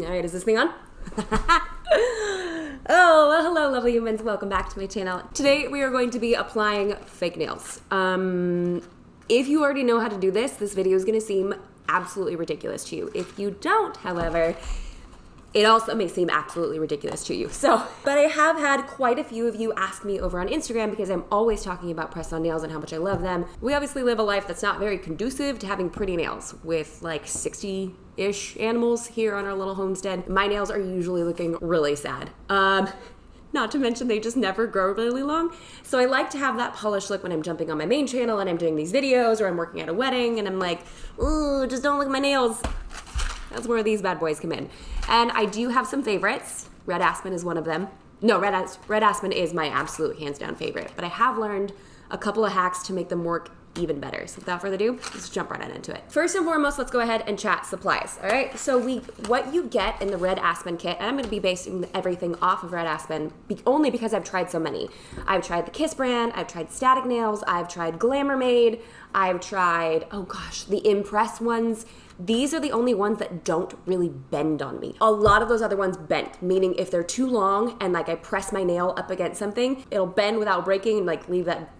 Alright, is this thing on? Oh, well, hello lovely humans, welcome back to my channel. Today we are going to be applying fake nails. If you already know how to do this video is going to seem absolutely ridiculous to you. If you don't, however, it also may seem absolutely ridiculous to you. But I have had quite a few of you ask me over on Instagram because I'm always talking about press-on nails and how much I love them. We obviously live a life that's not very conducive to having pretty nails with like 60-ish animals here on our little homestead. My nails are usually looking really sad. Not to mention they just never grow really long. So I like to have that polished look when I'm jumping on my main channel and I'm doing these videos or I'm working at a wedding and I'm like, ooh, just don't look at my nails. That's where these bad boys come in. And I do have some favorites. Red Aspen is one of them. No, Red Aspen is my absolute hands down favorite. But I have learned a couple of hacks to make them work even better. So without further ado, let's jump right on into it. First and foremost, let's go ahead and chat supplies, all right? So what you get in the Red Aspen kit, and I'm gonna be basing everything off of Red Aspen only because I've tried so many. I've tried the Kiss brand, I've tried Static Nails, I've tried Glamour Made, I've tried, oh gosh, the Impress ones. These are the only ones that don't really bend on me. A lot of those other ones bent, meaning if they're too long and like I press my nail up against something, it'll bend without breaking and like leave that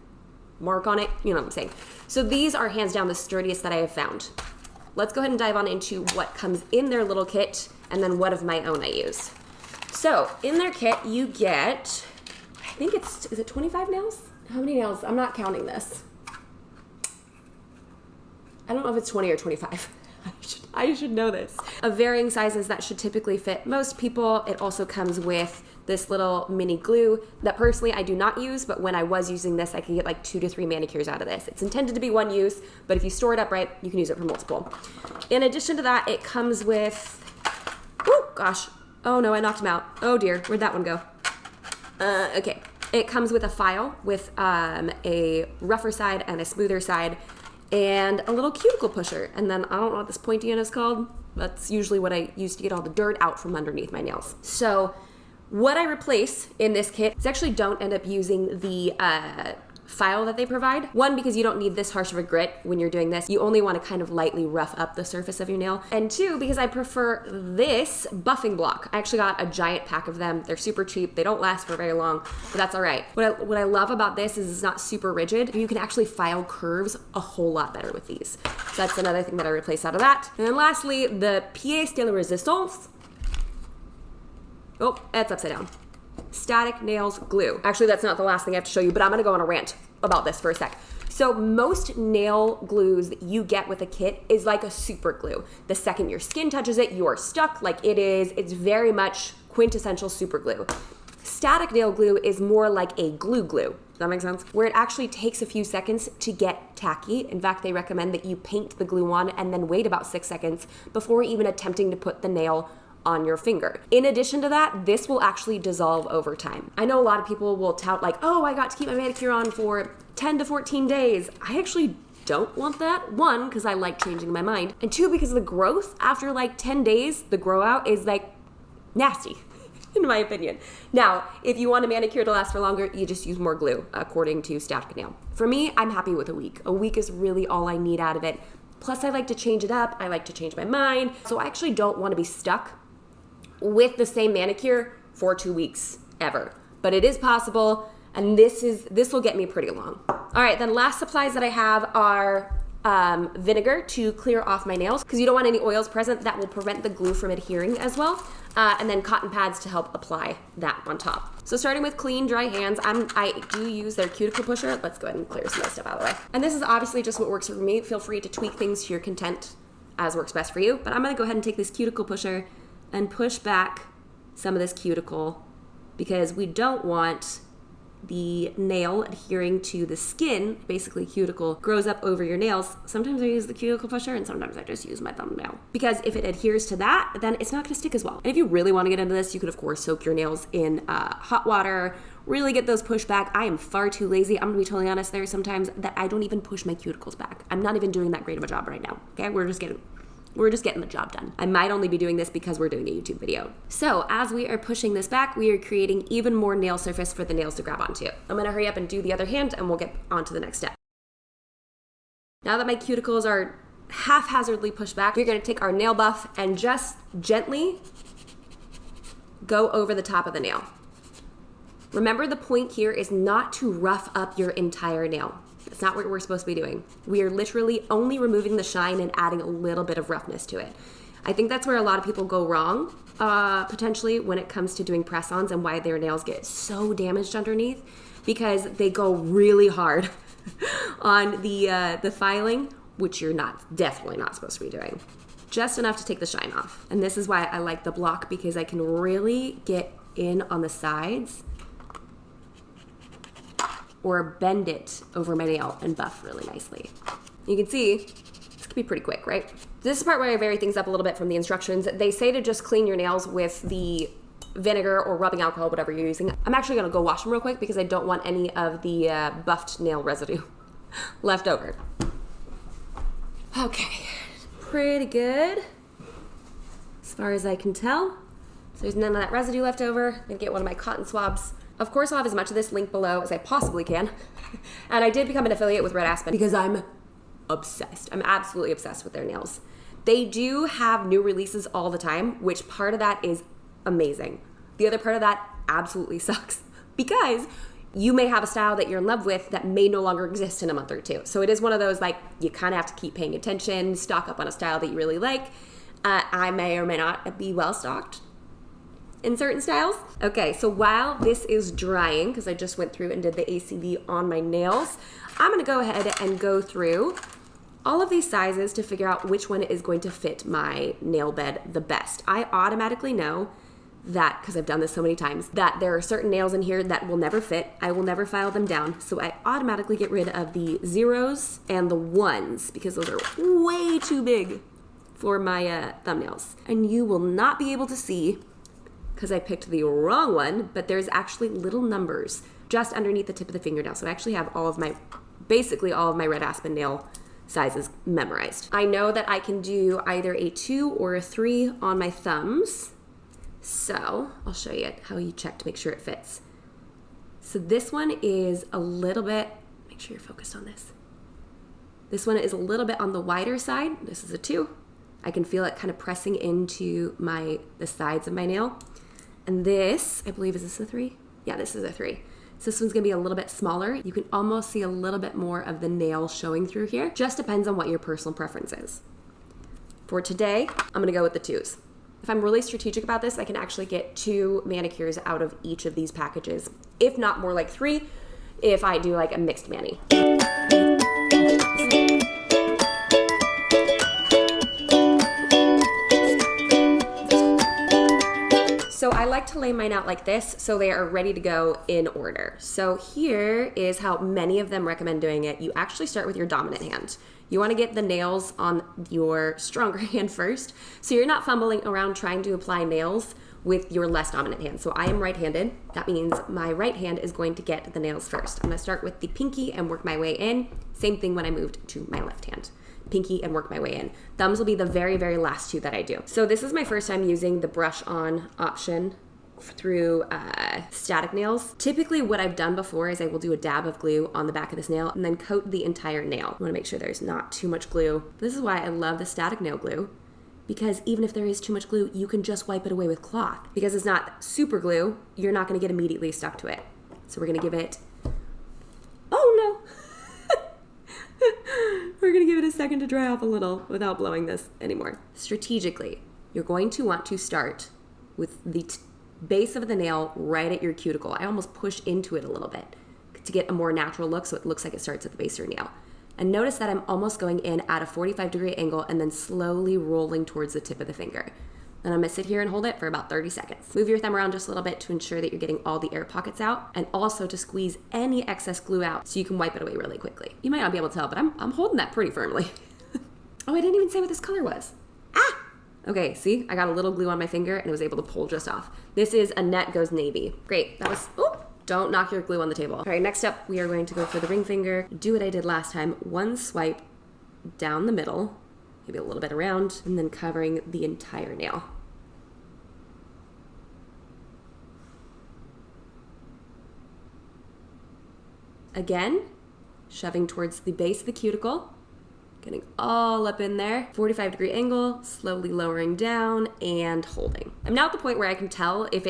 mark on it, you know what I'm saying. So these are hands down the sturdiest that I have found. Let's go ahead and dive on into what comes in their little kit and then what of my own I use. So in their kit, you get, I think is it 25 nails? How many nails? I'm not counting this. I don't know if it's 20 or 25. I should know this. Of varying sizes that should typically fit most people. It also comes with this little mini glue that personally I do not use, but when I was using this, I could get like 2 to 3 manicures out of this. It's intended to be one use, but if you store it up right, you can use it for multiple. In addition to that, it comes with, oh gosh, oh no, I knocked him out. Oh dear, where'd that one go? Okay, it comes with a file with a rougher side and a smoother side, and a little cuticle pusher. And then I don't know what this pointy end is called. That's usually what I use to get all the dirt out from underneath my nails. So what I replace in this kit is actually don't end up using the file that they provide. One, because you don't need this harsh of a grit when you're doing this. You only want to kind of lightly rough up the surface of your nail. And two, because I prefer this buffing block. I actually got a giant pack of them. They're super cheap. They don't last for very long, but that's all right. What I love about this is it's not super rigid. You can actually file curves a whole lot better with these. So that's another thing that I replaced out of that. And then lastly, the pièce de la résistance. Oh, it's upside down. Static Nails glue. Actually, that's not the last thing I have to show you, but I'm gonna go on a rant about this for a sec. So most nail glues that you get with a kit is like a super glue. The second your skin touches it, you are stuck. Like it's very much quintessential super glue. Static nail glue is more like a glue. Does that make sense? Where it actually takes a few seconds to get tacky. In fact, they recommend that you paint the glue on and then wait about 6 seconds before even attempting to put the nail on your finger. In addition to that, this will actually dissolve over time. I know a lot of people will tout like, oh, I got to keep my manicure on for 10 to 14 days. I actually don't want that. One, because I like changing my mind. And two, because the growth after like 10 days, the grow out is like nasty, in my opinion. Now, if you want a manicure to last for longer, you just use more glue, according to Static Nail. For me, I'm happy with a week. A week is really all I need out of it. Plus, I like to change it up. I like to change my mind. So I actually don't want to be stuck with the same manicure for 2 weeks ever, but it is possible, and this will get me pretty long. All right, then last supplies that I have are vinegar to clear off my nails because you don't want any oils present. That will prevent the glue from adhering as well, and then cotton pads to help apply that on top. So starting with clean, dry hands, I do use their cuticle pusher. Let's go ahead and clear some of this stuff out of the way. And this is obviously just what works for me. Feel free to tweak things to your content as works best for you, but I'm gonna go ahead and take this cuticle pusher and push back some of this cuticle because we don't want the nail adhering to the skin. Basically, cuticle grows up over your nails. Sometimes I use the cuticle pusher and sometimes I just use my thumbnail because if it adheres to that, then it's not gonna stick as well. And if you really wanna get into this, you could of course soak your nails in hot water, really get those pushed back. I am far too lazy. I'm gonna be totally honest, there are sometimes that I don't even push my cuticles back. I'm not even doing that great of a job right now, okay? We're just getting the job done. I might only be doing this because we're doing a YouTube video. So as we are pushing this back, we are creating even more nail surface for the nails to grab onto. I'm gonna hurry up and do the other hand and we'll get on to the next step. Now that my cuticles are haphazardly pushed back, we're gonna take our nail buff and just gently go over the top of the nail. Remember, the point here is not to rough up your entire nail. That's not what we're supposed to be doing. We are literally only removing the shine and adding a little bit of roughness to it. I think that's where a lot of people go wrong, potentially, when it comes to doing press-ons and why their nails get so damaged underneath, because they go really hard on the filing, which you're definitely not supposed to be doing. Just enough to take the shine off. And this is why I like the block, because I can really get in on the sides or bend it over my nail and buff really nicely. You can see this could be pretty quick, right? This is the part where I vary things up a little bit from the instructions. They say to just clean your nails with the vinegar or rubbing alcohol, whatever you're using. I'm actually gonna go wash them real quick because I don't want any of the buffed nail residue left over. Okay, pretty good as far as I can tell. So there's none of that residue left over. I'm gonna get one of my cotton swabs. Of course, I'll have as much of this linked below as I possibly can. And I did become an affiliate with Red Aspen because I'm obsessed. I'm absolutely obsessed with their nails. They do have new releases all the time, which part of that is amazing. The other part of that absolutely sucks because you may have a style that you're in love with that may no longer exist in a month or two. So it is one of those, like, you kind of have to keep paying attention, stock up on a style that you really like. I may or may not be well stocked in certain styles. Okay, so while this is drying, because I just went through and did the ACV on my nails, I'm gonna go ahead and go through all of these sizes to figure out which one is going to fit my nail bed the best. I automatically know that, because I've done this so many times, that there are certain nails in here that will never fit. I will never file them down, so I automatically get rid of the zeros and the ones because those are way too big for my thumbnails. And you will not be able to see because I picked the wrong one, but there's actually little numbers just underneath the tip of the fingernail. So I actually have basically all of my Red Aspen nail sizes memorized. I know that I can do either a 2 or a 3 on my thumbs. So I'll show you how you check to make sure it fits. So this one is a little bit, make sure you're focused on this. This one is a little bit on the wider side. This is a 2. I can feel it kind of pressing into the sides of my nail. And this, I believe, is this a 3? Yeah, this is a 3. So this one's gonna be a little bit smaller. You can almost see a little bit more of the nail showing through here. Just depends on what your personal preference is. For today, I'm gonna go with the 2s. If I'm really strategic about this, I can actually get 2 manicures out of each of these packages. If not more like 3, if I do like a mixed mani. So I like to lay mine out like this so they are ready to go in order. So here is how many of them recommend doing it. You actually start with your dominant hand. You want to get the nails on your stronger hand first, so you're not fumbling around trying to apply nails with your less dominant hand. So I am right-handed. That means my right hand is going to get the nails first. I'm going to start with the pinky and work my way in. Same thing when I moved to my left hand. Pinky and work my way in. Thumbs will be the very, very last 2 that I do. So this is my first time using the brush on option through static nails. Typically what I've done before is I will do a dab of glue on the back of this nail and then coat the entire nail. I want to make sure there's not too much glue. This is why I love the static nail glue, because even if there is too much glue, you can just wipe it away with cloth. Because it's not super glue, you're not going to get immediately stuck to it. So we're going to give it, oh no, we're going to give it a second to dry off a little without blowing this anymore. Strategically, you're going to want to start with the base of the nail right at your cuticle. I almost push into it a little bit to get a more natural look, so it looks like it starts at the base of your nail. And notice that I'm almost going in at a 45-degree angle and then slowly rolling towards the tip of the finger. And I'm gonna sit here and hold it for about 30 seconds. Move your thumb around just a little bit to ensure that you're getting all the air pockets out, and also to squeeze any excess glue out so you can wipe it away really quickly. You might not be able to tell, but I'm holding that pretty firmly. Oh, I didn't even say what this color was. Ah! Okay, see, I got a little glue on my finger and it was able to pull just off. This is a Net Goes Navy. Great, that was, oh, don't knock your glue on the table. All right, next up, we are going to go for the ring finger. Do what I did last time. One swipe down the middle, maybe a little bit around, and then covering the entire nail. Again, shoving towards the base of the cuticle. Getting all up in there. 45-degree angle, slowly lowering down and holding. I'm now at the point where I can tell if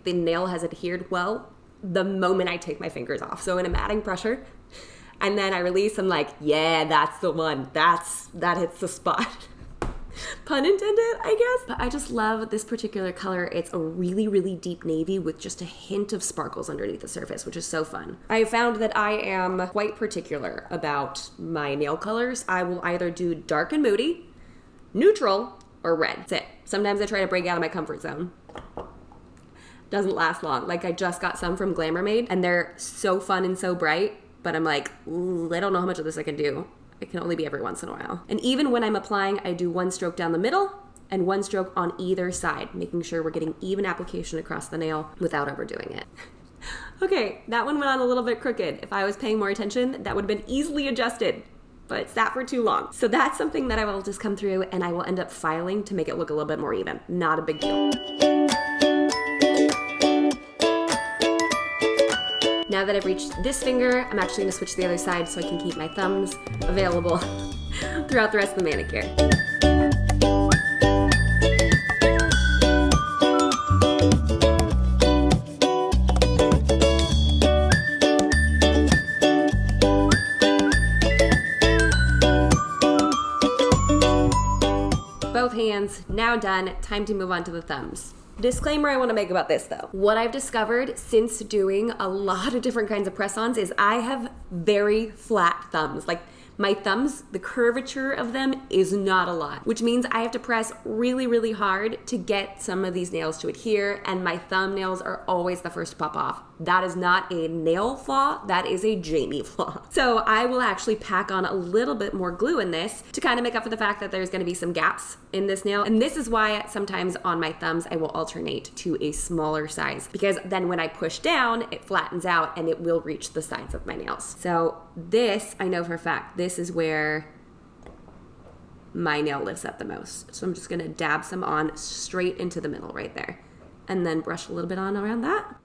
the nail has adhered well the moment I take my fingers off. So when I'm adding pressure and then I release, I'm like, yeah, that's the one. That hits the spot. Pun intended, I guess. But I just love this particular color. It's a really, really deep navy with just a hint of sparkles underneath the surface, which is so fun. I found that I am quite particular about my nail colors. I will either do dark and moody, neutral, or red. That's it. Sometimes I try to break out of my comfort zone. Doesn't last long. Like I just got some from Glamour Made and they're so fun and so bright, but I'm like, I don't know how much of this I can do. It can only be every once in a while. And even when I'm applying, I do one stroke down the middle and one stroke on either side, making sure we're getting even application across the nail without overdoing it. Okay, that one went on a little bit crooked. If I was paying more attention, that would have been easily adjusted, but it sat for too long. So that's something that I will just come through and I will end up filing to make it look a little bit more even. Not a big deal. Now that I've reached this finger, I'm actually gonna switch to the other side so I can keep my thumbs available throughout the rest of the manicure. Both hands, now done. Time to move on to the thumbs. Disclaimer I want to make about this though. What I've discovered since doing a lot of different kinds of press-ons is I have very flat thumbs. Like my thumbs, the curvature of them is not a lot, which means I have to press really, really hard to get some of these nails to adhere, and my thumbnails are always the first to pop off. That is not a nail flaw, that is a Jamie flaw. So I will actually pack on a little bit more glue in this to kind of make up for the fact that there's gonna be some gaps in this nail. And this is why sometimes on my thumbs, I will alternate to a smaller size, because then when I push down, it flattens out and it will reach the sides of my nails. So this, I know for a fact, this is where my nail lifts up the most. So I'm just gonna dab some on straight into the middle right there, and then brush a little bit on around that.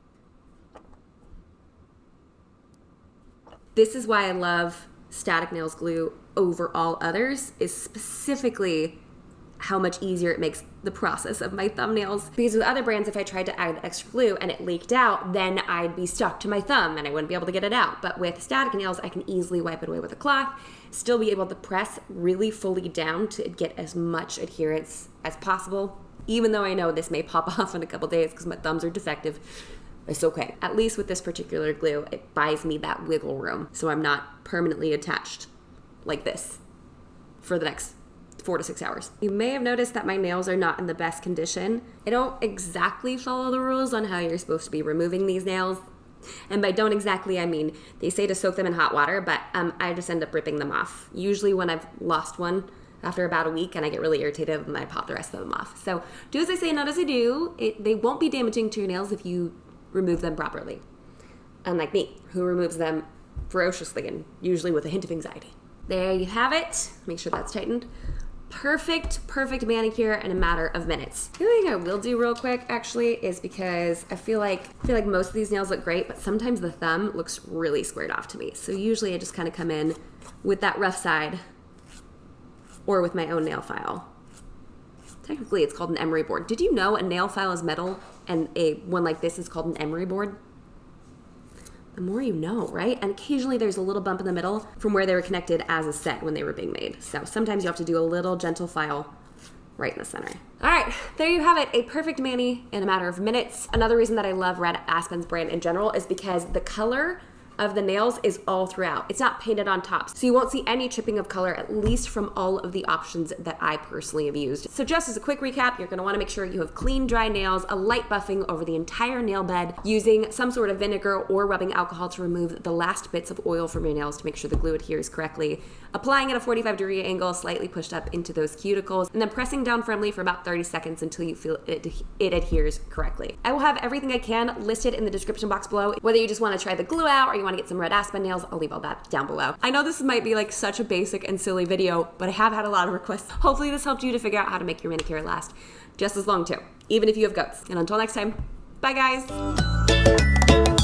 This is why I love Static Nails glue over all others, is specifically how much easier it makes the process of my thumbnails. Because with other brands, if I tried to add extra glue and it leaked out, then I'd be stuck to my thumb and I wouldn't be able to get it out. But with Static Nails, I can easily wipe it away with a cloth, still be able to press really fully down to get as much adherence as possible. Even though I know this may pop off in a couple days because my thumbs are defective, it's okay. At least with this particular glue, it buys me that wiggle room, so I'm not permanently attached like this for the next 4 to 6 hours. You may have noticed that my nails are not in the best condition. I don't exactly follow the rules on how you're supposed to be removing these nails. And by don't exactly, I mean, they say to soak them in hot water, but I just end up ripping them off. Usually when I've lost one after about a week and I get really irritated, and I pop the rest of them off. So do as I say, not as I do. They won't be damaging to your nails if you remove them properly. Unlike me, who removes them ferociously and usually with a hint of anxiety. There you have it. Make sure that's tightened. Perfect manicure in a matter of minutes. The other thing I will do real quick actually is, because I feel like most of these nails look great, but sometimes the thumb looks really squared off to me. So usually I just kind of come in with that rough side or with my own nail file. Technically it's called an emery board. Did you know a nail file is metal and one like this is called an emery board? The more you know, right? And occasionally there's a little bump in the middle from where they were connected as a set when they were being made. So sometimes you have to do a little gentle file right in the center. All right, there you have it. A perfect mani in a matter of minutes. Another reason that I love Red Aspen's brand in general is because the color of the nails is all throughout. It's not painted on top. So you won't see any chipping of color, at least from all of the options that I personally have used. So just as a quick recap, you're gonna wanna make sure you have clean, dry nails, a light buffing over the entire nail bed, using some sort of vinegar or rubbing alcohol to remove the last bits of oil from your nails to make sure the glue adheres correctly, applying at a 45-degree angle, slightly pushed up into those cuticles, and then pressing down firmly for about 30 seconds until you feel it adheres correctly. I will have everything I can listed in the description box below. Whether you just wanna try the glue out or you wanna get some Red Aspen nails, I'll leave all that down below. I know this might be like such a basic and silly video, but I have had a lot of requests. Hopefully this helped you to figure out how to make your manicure last just as long too, even if you have goats. And until next time, bye guys.